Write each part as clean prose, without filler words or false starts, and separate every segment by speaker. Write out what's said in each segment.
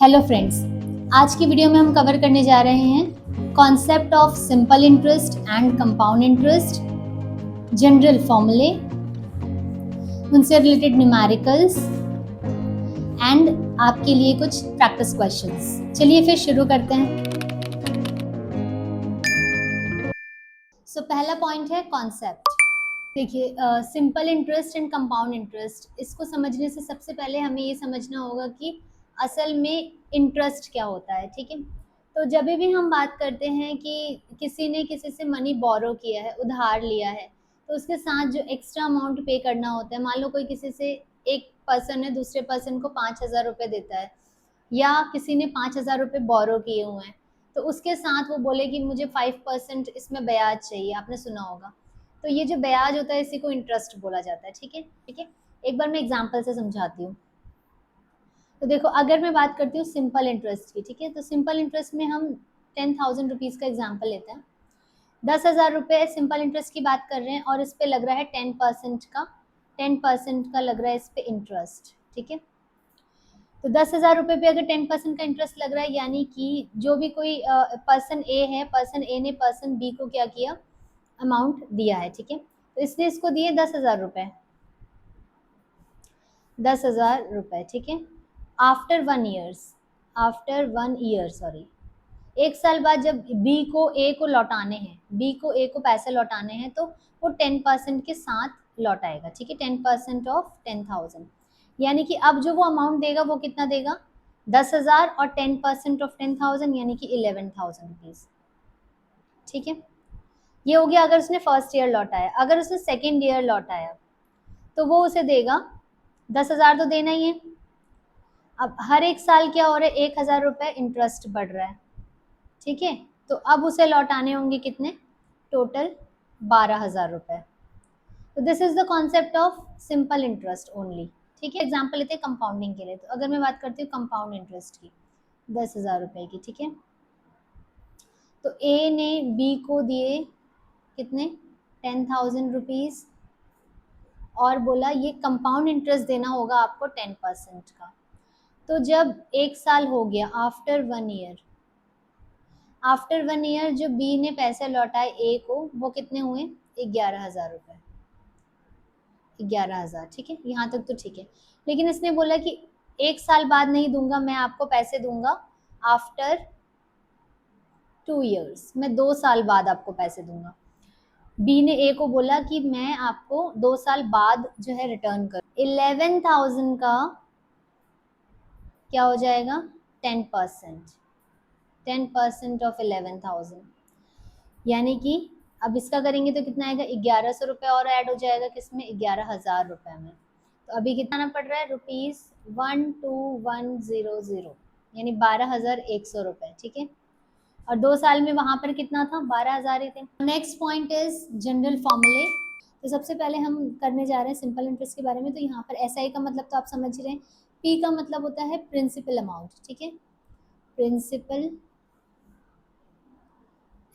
Speaker 1: Hello friends, आज की video में हम कवर करने जा रहे हैं concept of simple interest and compound interest, general फॉर्मूले, उनसे रिलेटेड न्यूमेरिकल्स एंड आपके लिए कुछ प्रैक्टिस क्वेश्चंस। चलिए फिर शुरू करते हैं। पहला पॉइंट है कॉन्सेप्ट। देखिए, simple interest and compound interest, इसको समझने से सबसे पहले हमें ये समझना होगा कि असल में इंटरेस्ट क्या होता है। ठीक है, तो जब भी हम बात करते हैं कि किसी ने किसी से मनी बोरो किया है, उधार लिया है, तो उसके साथ जो एक्स्ट्रा अमाउंट पे करना होता है, मान लो कोई किसी से, एक पर्सन है दूसरे पर्सन को 5,000 रुपये देता है, या किसी ने 5,000 रुपये बोरो किए हुए हैं, तो उसके साथ वो बोले कि मुझे 5% इसमें ब्याज चाहिए, आपने सुना होगा। तो ये जो ब्याज होता है इसी को इंटरेस्ट बोला जाता है। ठीक है, ठीक है, एक बार मैं एग्जांपल से समझाती हूँ। तो देखो, अगर मैं बात करती हूँ सिंपल इंटरेस्ट की, ठीक है, तो सिंपल इंटरेस्ट में हम 10,000 रुपीज़ का एग्जाम्पल लेते हैं। 10,000 रुपये सिंपल इंटरेस्ट की बात कर रहे हैं और इस पे लग रहा है 10% का लग रहा है इस पे इंटरेस्ट। ठीक है, तो 10,000 रुपये पे अगर 10% का इंटरेस्ट लग रहा है, यानी कि जो भी कोई पर्सन ए है, पर्सन ए ने पर्सन बी को क्या किया, अमाउंट दिया है। ठीक है, तो इसने इसको दिए 10,000 रुपये, 10,000 रुपये। ठीक है, आफ्टर 1 ईयर, सॉरी, 1 साल बाद जब बी को ए को लौटाने हैं, बी को ए को पैसे लौटाने हैं, तो वो 10% के साथ लौटाएगा। ठीक है, 10% ऑफ 10,000, यानी कि अब जो वो अमाउंट देगा वो कितना देगा, 10,000 और 10% ऑफ 10,000 यानी कि 11,000 रुपीज़। ठीक है, ये हो गया अगर उसने फर्स्ट ईयर लौटाया। अगर उसने सेकेंड ईयर लौटाया तो वो उसे देगा 10,000 तो देना ही है। अब हर एक साल क्या हो रहा है, 1,000 रुपये इंटरेस्ट बढ़ रहा है। ठीक है, तो अब उसे लौटाने होंगे कितने, टोटल 12,000 रुपये। तो this is the concept of simple interest only. ठीक है, एग्जाम्पल लेते हैं कंपाउंडिंग के लिए। तो अगर मैं बात करती हूँ कंपाउंड इंटरेस्ट की, 10,000 रुपये की। ठीक है, तो ए ने बी को दिए कितने, 10,000 रुपीज़, और बोला ये कंपाउंड इंटरेस्ट देना होगा आपको 10% का। तो जब 1 साल हो गया, आफ्टर वन ईयर जो बी ने पैसे लौटाए ए को, वो कितने हुए, 11,000 रुपये, 11,000। ठीक है, यहाँ तक तो ठीक है। लेकिन इसने बोला कि 1 साल बाद नहीं दूंगा, मैं आपको पैसे दूंगा आफ्टर 2 ईयर्स, मैं 2 साल बाद आपको पैसे दूंगा। बी ने ए को बोला कि मैं आपको 2 साल बाद जो है रिटर्न कर, 11,000 का क्या हो जाएगा, 10% ऑफ 11,000, यानी कि अब इसका करेंगे तो कितना आएगा, 1,100 रुपये और ऐड हो जाएगा किसमें, 11,000 रुपये में। तो अभी कितना आना पड़ रहा है, ₹12,100, यानी 12,100 रुपये। ठीक है, और 2 साल में वहां पर कितना था, 12,000 ही थे। नेक्स्ट पॉइंट इज जनरल फॉर्मूले। तो सबसे पहले हम करने जा रहे हैं सिंपल इंटरेस्ट के बारे में। तो यहाँ पर एसआई का मतलब तो आप समझ रहे हैं, पी का मतलब होता है प्रिंसिपल अमाउंट। ठीक है, प्रिंसिपल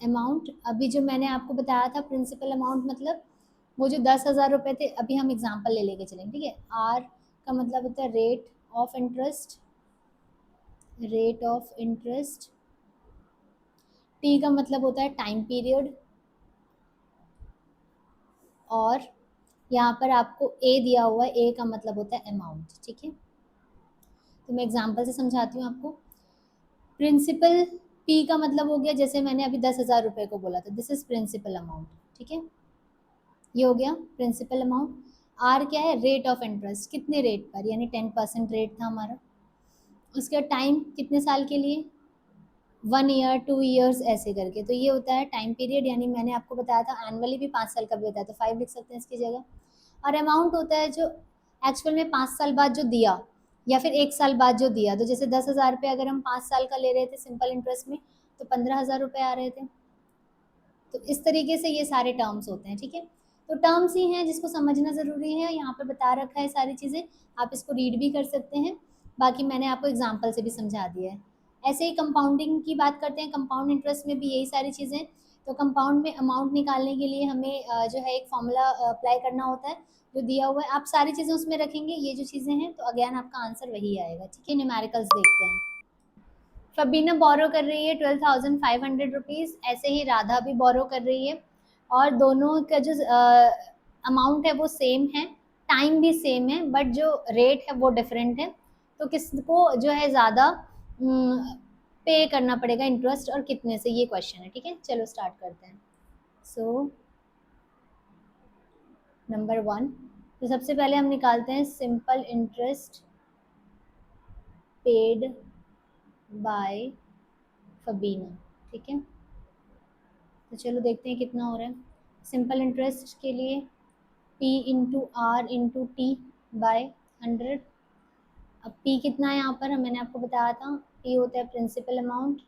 Speaker 1: अमाउंट, अभी जो मैंने आपको बताया था प्रिंसिपल अमाउंट मतलब वो जो 10,000 रुपये थे, अभी हम एग्जाम्पल ले लेके चलेंगे। ठीक है, आर का मतलब होता है rate of interest, rate of interest. T का मतलब होता है टाइम पीरियड, और यहाँ पर आपको ए दिया हुआ है, ए का मतलब होता है अमाउंट। ठीक है, तो मैं एग्जाम्पल से समझाती हूँ आपको। प्रिंसिपल पी का मतलब हो गया, जैसे मैंने अभी 10,000 रुपये को बोला था, दिस इज प्रिंसिपल अमाउंट। ठीक है, ये हो गया प्रिंसिपल अमाउंट। आर क्या है, रेट ऑफ इंटरेस्ट, कितने रेट पर, यानी 10% रेट था हमारा। उसका टाइम कितने साल के लिए, 1 ईयर, 2 ईयर्स ऐसे करके। तो ये होता है टाइम पीरियड, यानी मैंने आपको बताया था एनुअली भी 5 साल का भी बताया, तो 5 लिख सकते हैं इसकी जगह। और अमाउंट होता है जो एक्चुअल में 5 साल बाद जो दिया, या फिर 1 साल बाद जो दिया। तो जैसे 10,000 रुपये अगर हम 5 साल का ले रहे थे सिंपल इंटरेस्ट में, तो 15,000 रुपये आ रहे थे। तो इस तरीके से ये सारे टर्म्स होते हैं। ठीक है, तो टर्म्स ही हैं जिसको समझना ज़रूरी है, यहाँ पर बता रखा है सारी चीज़ें, आप इसको रीड भी कर सकते हैं, बाकी मैंने आपको एग्जाम्पल से भी समझा दिया है। ऐसे ही कंपाउंडिंग की बात करते हैं, कंपाउंड इंटरेस्ट में भी यही सारी चीज़ें। तो कंपाउंड में अमाउंट निकालने के लिए हमें जो है एक फॉर्मूला अप्लाई करना होता है जो दिया हुआ है, आप सारी चीज़ें उसमें रखेंगे, ये जो चीज़ें हैं, तो अगेन आपका आंसर वही आएगा। ठीक है, न्यूमेरिकल्स देखते हैं। फबीना बोरो कर रही है 12,500 रुपीज़, ऐसे ही राधा भी बोरो कर रही है, और दोनों का जो अमाउंट है वो सेम है, टाइम भी सेम है, बट जो रेट है वो डिफरेंट है। तो किसको जो है ज़्यादा पे करना पड़ेगा इंटरेस्ट और कितने से, ये क्वेश्चन है। ठीक है, चलो स्टार्ट करते हैं। सो नंबर 1, तो सबसे पहले हम निकालते हैं सिंपल इंटरेस्ट पेड बाय फबीना। ठीक है, तो चलो देखते हैं कितना हो रहा है। सिंपल इंटरेस्ट के लिए P into R into T by 100। अब P कितना है यहाँ पर, मैंने आपको बताया था, P होता है प्रिंसिपल अमाउंट,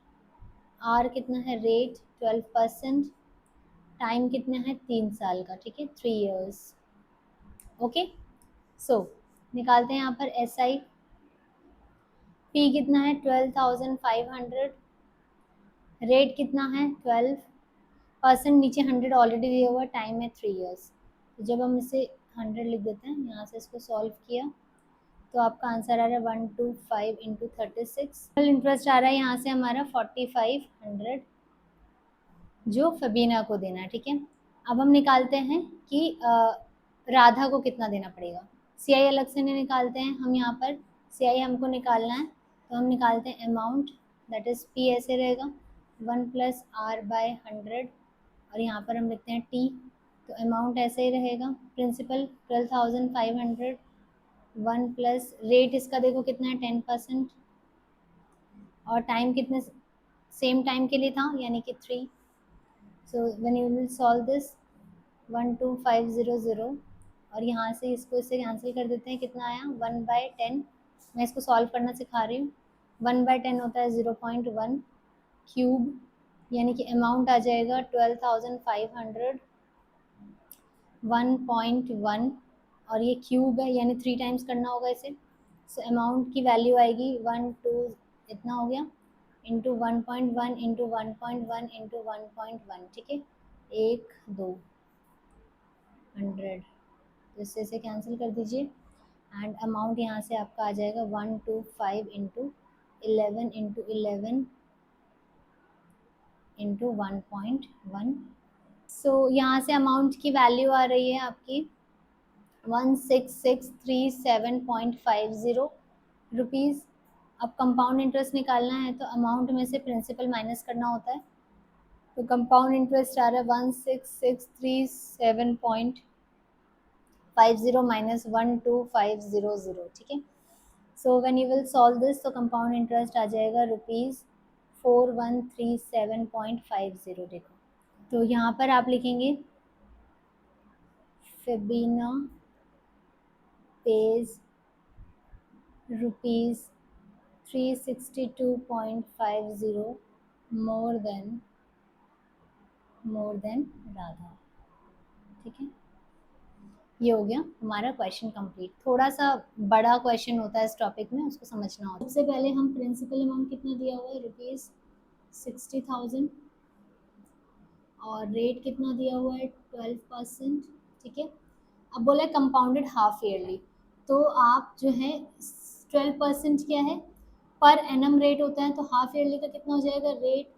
Speaker 1: R कितना है रेट 12%, टाइम कितना है 3 साल का। ठीक है, 3 years। ओके, सो निकालते हैं यहाँ पर SI। P कितना है 12,500, रेट कितना है 12%, नीचे 100 ऑलरेडी दिया हुआ, टाइम है 3 years। तो जब हम इसे 100 लिख देते हैं, यहाँ से इसको सॉल्व किया तो आपका आंसर आ रहा है 125 इंटू 36। इंटरेस्ट आ रहा है यहाँ से हमारा 4500, जो फबीना को देना है। ठीक है, अब हम निकालते हैं कि राधा को कितना देना पड़ेगा। CI अलग से नहीं निकालते हैं हम, यहाँ पर CI हमको निकालना है, तो हम निकालते हैं अमाउंट, दैट इज P ऐसे रहेगा 1 प्लस R बाय 100, और यहाँ पर हम लिखते हैं T, तो अमाउंट ऐसे ही रहेगा, प्रिंसिपल 12,500, 1 प्लस रेट इसका देखो कितना है 10%, और टाइम कितने सेम टाइम के लिए था यानी कि 3। So when you will solve this 12500, और यहाँ से इसको इससे कैंसिल कर देते हैं, कितना आया 1/10। मैं इसको सॉल्व करना सिखा रही हूँ। 1/10 होता है 0.1 क्यूब, यानी कि अमाउंट आ जाएगा 12,500 1.1, और ये क्यूब है यानी 3 टाइम्स करना होगा इसे। सो अमाउंट की वैल्यू आएगी 1 2 इतना हो गया इंटू 1.1 इंटू 1.1 इंटू 1.1। ठीक है, 1 2 100, तो इससे इसे कैंसिल कर दीजिए, एंड अमाउंट यहाँ से आपका आ जाएगा 125 इंटू 11 इंटू 11 इंटू 1.1। सो यहाँ से अमाउंट की वैल्यू आ रही है आपकी 16637.50 रुपीज़। अब कंपाउंड इंटरेस्ट निकालना है तो अमाउंट में से प्रिंसिपल माइनस करना होता है, तो कंपाउंड इंटरेस्ट आ रहा है 16637.50 माइनस 12500। ठीक है, so when you will solve this, तो कंपाउंड इंटरेस्ट आ जाएगा ₹4137.50। देखो, तो यहाँ पर आप लिखेंगे फबीना पेज ₹362.50 मोर देन राधा। ठीक है, ये हो गया हमारा क्वेश्चन कंप्लीट। थोड़ा सा बड़ा क्वेश्चन होता है इस टॉपिक में, उसको समझना होता है। सबसे पहले हम प्रिंसिपल अमाउंट कितना दिया हुआ है ₹60,000, और रेट कितना दिया हुआ है 12%। ठीक है, अब बोला है कंपाउंडेड हाफ ईयरली, तो आप जो है 12% क्या है पर एनम रेट होता है, तो हाफ ईयरली का कितना हो जाएगा रेट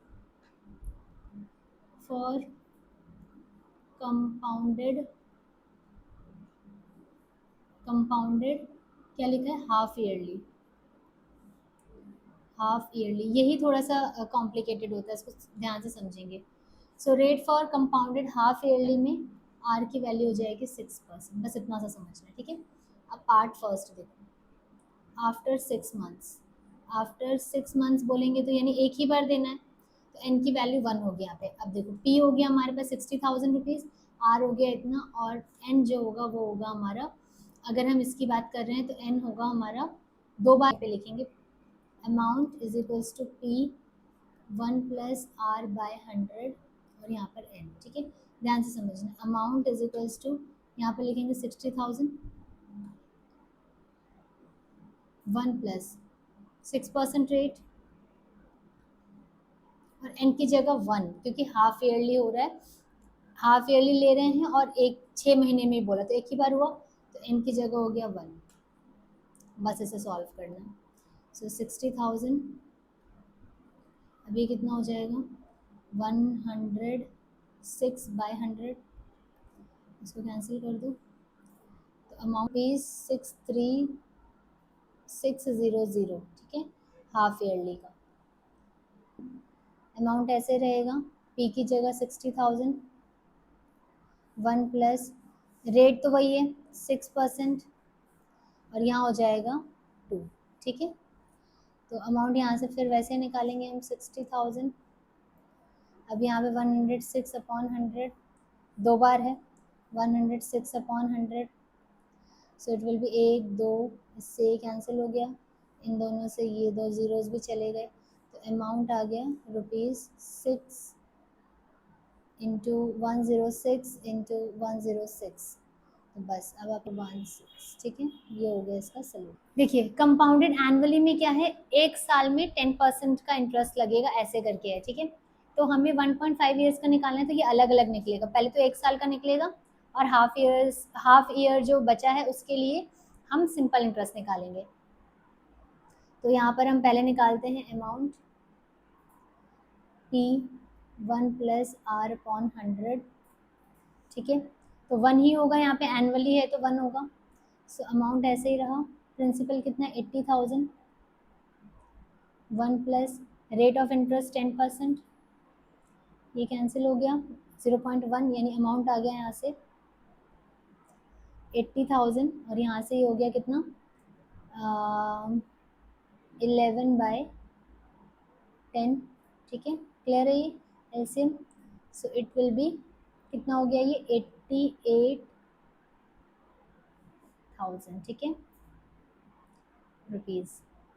Speaker 1: फॉर कंपाउंडेड क्या लिखा है हाफ ईयरली, यही थोड़ा सा कॉम्प्लिकेटेड होता है, इसको ध्यान से समझेंगे। So rate for compounded half yearly में आर की वैल्यू हो जाएगी 6%, बस इतना सा समझना है। ठीक है, अब पार्ट फर्स्ट देखो, आफ्टर 6 मंथ्स बोलेंगे तो यानी एक ही बार देना है, तो एन की वैल्यू 1 हो गया यहाँ पे। अब देखो पी हो गया हमारे पास 60,000 रुपीज़, आर हो गया इतना, और एन जो होगा वो होगा हमारा, अगर हम इसकी बात कर रहे हैं तो एन होगा हमारा 2 बार पे लिखेंगे, amount is equals to P 1 plus R by 100, और यहाँ पर एन। ठीक है, ध्यान से समझना, अमाउंट इज इक्वल्स टू यहाँ पर लिखेंगे 60,000 1 प्लस 6% रेट, और एन की जगह 1, क्योंकि हाफ ईयरली हो रहा है, हाफ ईयरली ले रहे हैं और 6 महीने में ही बोला तो एक ही बार हुआ, तो एन की जगह हो गया 1। बस इसे सॉल्व करना है। सो 60,000 अभी कितना हो जाएगा 106/100, इसको कैंसिल कर दो तो अमाउंट इज 63600, ठीक है, हाफ ईयरली का अमाउंट ऐसे रहेगा। पी की जगह 60,000, 1 प्लस रेट तो वही है 6% और यहाँ हो जाएगा 2, ठीक है। तो अमाउंट यहाँ से फिर वैसे निकालेंगे हम 60,000। अब यहाँ पे 106/100 दो बार है, 106/100, सो इट विल बी 1 2, इससे ये कैंसिल हो गया, इन दोनों से ये दो ज़ीरोज़ भी चले गए, तो अमाउंट आ गया ₹6 इंटू 106 इंटू 106, तो बस अब आप 16, ठीक है, ये हो गया इसका सलूशन। देखिए कंपाउंडेड एनुअली में क्या है, एक साल में 10% का इंटरेस्ट लगेगा, ऐसे करके है, ठीक है। तो हमें 1.5 ईयर्स का निकालना है तो ये अलग अलग निकलेगा, पहले तो एक साल का निकलेगा और हाफ ईयर जो बचा है उसके लिए हम सिंपल इंटरेस्ट निकालेंगे। तो यहाँ पर हम पहले निकालते हैं अमाउंट P 1 प्लस R/100, ठीक है, तो 1 ही होगा, यहाँ पे एनुअली है तो 1 होगा। सो अमाउंट ऐसे ही रहा, प्रिंसिपल कितना 80,000, 1 प्लस रेट ऑफ इंटरेस्ट 10%, ये कैंसिल हो गया 0.1, यानी अमाउंट आ गया यहाँ से 80,000 और यहाँ से ये हो गया कितना 11/10, ठीक है, क्लियर है ये LCM. So it will be कितना हो गया ये 88,000, ठीक है, रुपीज़,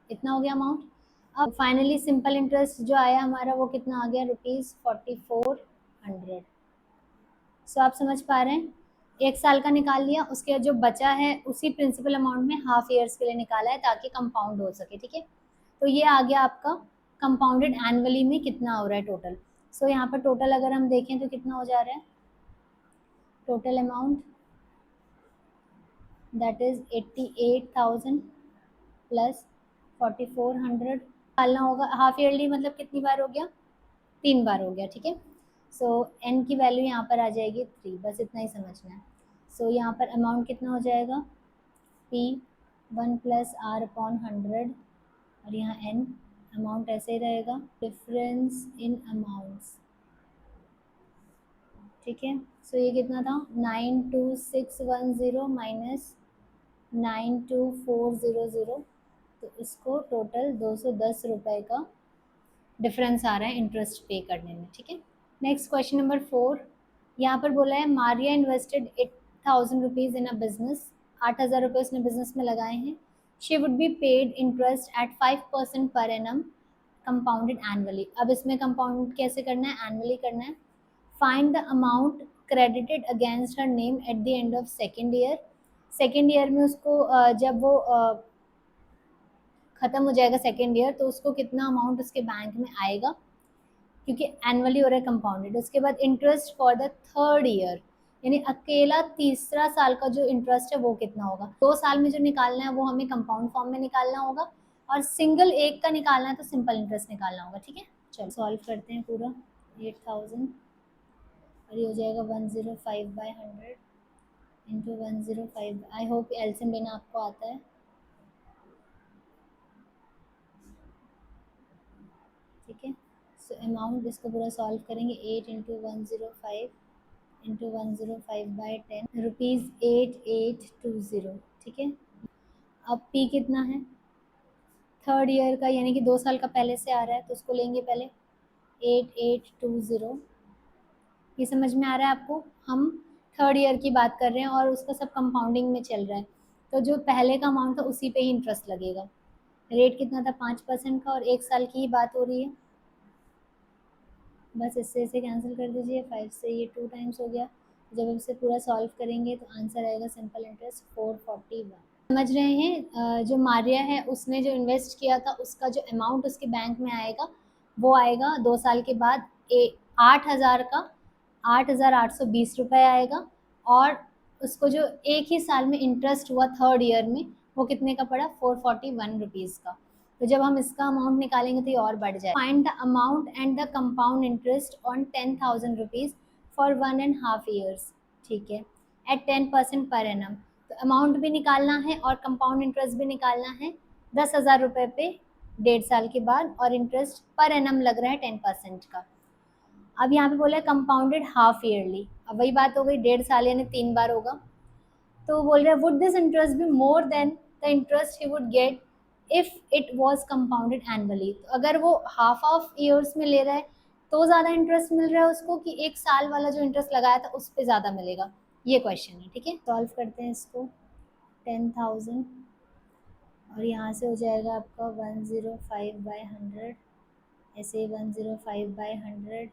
Speaker 1: इतना हो गया अमाउंट। अब फाइनली सिंपल इंटरेस्ट जो आया हमारा वो कितना आ गया ₹4400। सो आप समझ पा रहे हैं, एक साल का निकाल लिया, उसके बाद जो बचा है उसी प्रिंसिपल अमाउंट में हाफ ईयर्स के लिए निकाला है ताकि कंपाउंड हो सके, ठीक है। तो ये आ गया आपका कंपाउंडेड एनुअली में कितना हो रहा है टोटल। सो यहाँ पर टोटल अगर हम देखें तो कितना हो जा रहा है, total amount that is 88,000 plus 4400 निकालना होगा। हाफ ईयरली मतलब कितनी बार हो गया, 3 बार हो गया, ठीक है। सो एन की वैल्यू यहाँ पर आ जाएगी 3, बस इतना ही समझना है। सो यहाँ पर अमाउंट कितना हो जाएगा P 1 प्लस R/100 और यहाँ N, अमाउंट ऐसे ही रहेगा, डिफरेंस इन अमाउंट्स, ठीक है। सो ये कितना था 92610 माइनस 92400, तो इसको टोटल 210 रुपये का डिफरेंस आ रहा है इंटरेस्ट पे करने में, ठीक है। नेक्स्ट क्वेश्चन नंबर 4, यहाँ पर बोला है Maria invested 8,000 rupees in a business, 8,000 रुपये उसने बिजनेस में लगाए हैं। She would be paid interest eight 5% per annum compounded annually. अब इसमें कंपाउंड कैसे करना है, एनुअली करना है। Find the amount credited against her name at the end of second year. Second year में उसको जब वो ख़त्म हो जाएगा सेकेंड ईयर तो उसको कितना अमाउंट उसके बैंक में आएगा, क्योंकि एनुअली हो रहा है कंपाउंडेड। उसके बाद interest for the third year, यानी अकेला तीसरा साल का जो इंटरेस्ट है वो कितना होगा। 2 साल में जो निकालना है वो हमें कंपाउंड फॉर्म में निकालना होगा और सिंगल एक का निकालना है तो सिंपल इंटरेस्ट निकालना होगा, ठीक है। चलो सॉल्व करते हैं पूरा। 8,000 और ये हो जाएगा 105/100 इंटू 105। आई होप एलसीएम लेना आपको आता है, ठीक है। सो अमाउंट इसको पूरा सॉल्व करेंगे, 8 इंटू 105 इंटू 105/10 ₹8820, ठीक है। अब पी कितना है, थर्ड ईयर का, यानी कि 2 साल का पहले से आ रहा है तो उसको लेंगे पहले 8820। ये समझ में आ रहा है आपको, हम थर्ड ईयर की बात कर रहे हैं और उसका सब कंपाउंडिंग में चल रहा है, तो जो पहले का अमाउंट था उसी पे ही इंटरेस्ट लगेगा। रेट कितना था 5% का और एक साल की ही बात हो रही है, बस इससे इसे कैंसिल कर दीजिए, 5 से ये 2 टाइम्स हो गया। जब हम इसे पूरा सॉल्व करेंगे तो आंसर आएगा सिंपल इंटरेस्ट 441। समझ रहे हैं, जो मारिया है उसने जो इन्वेस्ट किया था उसका जो अमाउंट उसके बैंक में आएगा वो आएगा 2 साल के बाद 8,000 का 8,820 रुपये आएगा, और उसको जो एक ही साल में इंटरेस्ट हुआ थर्ड ईयर में वो कितने का पड़ा 441 रुपीज़ का। तो जब हम इसका अमाउंट निकालेंगे तो ये और बढ़ जाए। Find the amount and the compound interest on 10,000 rupees for 1.5 years, ठीक है, एट 10% पर एनम। तो अमाउंट भी निकालना है और कंपाउंड इंटरेस्ट भी निकालना है 10,000 रुपये पे 1.5 साल के बाद, और इंटरेस्ट पर एनम लग रहा है 10% का। अब यहाँ पे बोला है कंपाउंडेड हाफ ईयरली, अब वही बात हो गई, 1.5 साल यानी 3 बार होगा। तो बोल रहा है would this interest be more than the interest he would get if it was compounded annually. तो अगर वो हाफ ऑफ ईयर्स में ले रहा है तो ज़्यादा इंटरेस्ट मिल रहा है उसको, कि 1 साल वाला जो इंटरेस्ट लगाया था उस पर ज़्यादा मिलेगा, ये क्वेश्चन है, ठीक है। सॉल्व करते हैं इसको। 10,000 और यहाँ से हो जाएगा आपका 105/100, ऐसे 105/100,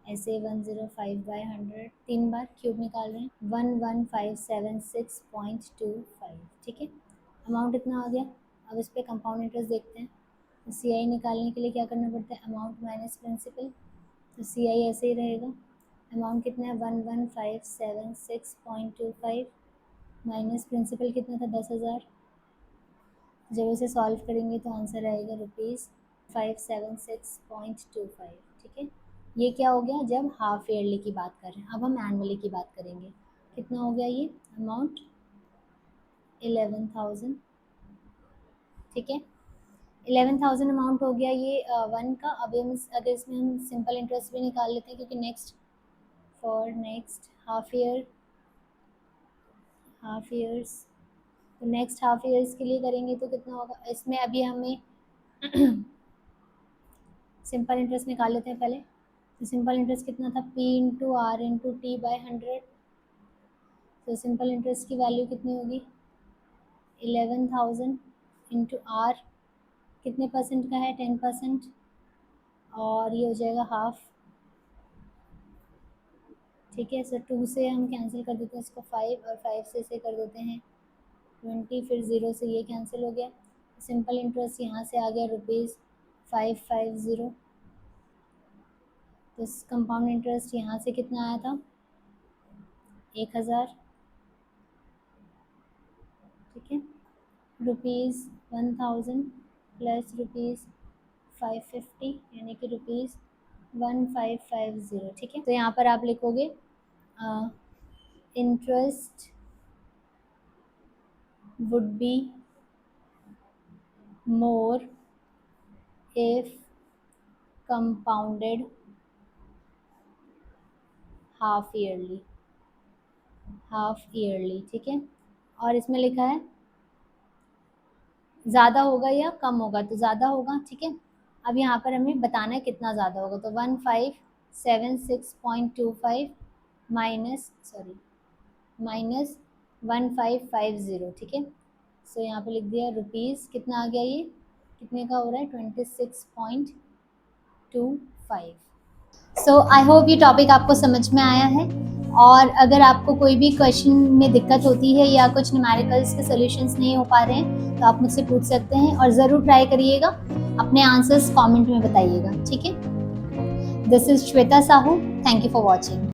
Speaker 1: ऐसे 105/100, 3 बार क्यूब निकाल रहे हैं, 11576.25, ठीक है। अमाउंट इतना आ गया। अब इस पर कंपाउंड इंटरेस्ट देखते हैं। तो सी आई निकालने के लिए क्या करना पड़ता है, अमाउंट माइनस प्रिंसिपल। तो सी आई ऐसे ही रहेगा, अमाउंट कितना है 11576.25 माइनस प्रिंसिपल कितना था 10,000। जब इसे सॉल्व करेंगे तो आंसर आएगा ₹576.25, ठीक है। ये क्या हो गया, जब हाफ ईयरली की बात कर रहे हैं। अब हम एनुअली की बात करेंगे। कितना हो गया ये अमाउंट, 11,000, ठीक है। 11,000 अमाउंट हो गया ये 1 का। अब हम अगर इसमें हम सिंपल इंटरेस्ट भी निकाल लेते हैं, क्योंकि नेक्स्ट हाफ ईयर्स, तो नेक्स्ट हाफ ईयर्स के लिए करेंगे तो कितना होगा इसमें। अभी हमें सिंपल इंटरेस्ट निकाल लेते हैं पहले। तो सिंपल इंटरेस्ट कितना था, P into R into T/100। तो सिंपल इंटरेस्ट की वैल्यू कितनी होगी, 11,000 इंटू आर कितने परसेंट का है, 10%, और ये हो जाएगा हाफ, ठीक है। सर 2 से हम कैंसिल कर देते हैं इसको 5, और 5 से इसे कर देते हैं 20, फिर 0 से ये कैंसिल हो गया। सिंपल इंटरेस्ट यहाँ से आ गया ₹550। तो कंपाउंड इंटरेस्ट यहाँ से कितना आया था, 1,000, ठीक है। ₹1,000 प्लस ₹550 यानी कि ₹1550, ठीक है। तो यहाँ पर आप लिखोगे interest would be more if compounded half yearly, ठीक है। और इसमें लिखा है ज़्यादा होगा या कम होगा, तो ज़्यादा होगा, ठीक है। अब यहाँ पर हमें बताना है कितना ज़्यादा होगा। तो 1576.25 माइनस 1550, ठीक है। सो यहाँ पे लिख दिया रुपीज़, कितना आ गया ये, कितने का हो रहा है 26.25। सो आई होप ये टॉपिक आपको समझ में आया है। और अगर आपको कोई भी क्वेश्चन में दिक्कत होती है या कुछ न्यूमेरिकल्स के सॉल्यूशंस नहीं हो पा रहे हैं तो आप मुझसे पूछ सकते हैं, और ज़रूर ट्राई करिएगा, अपने आंसर्स कमेंट में बताइएगा, ठीक है। This is Shweta Sahu, thank you for watching.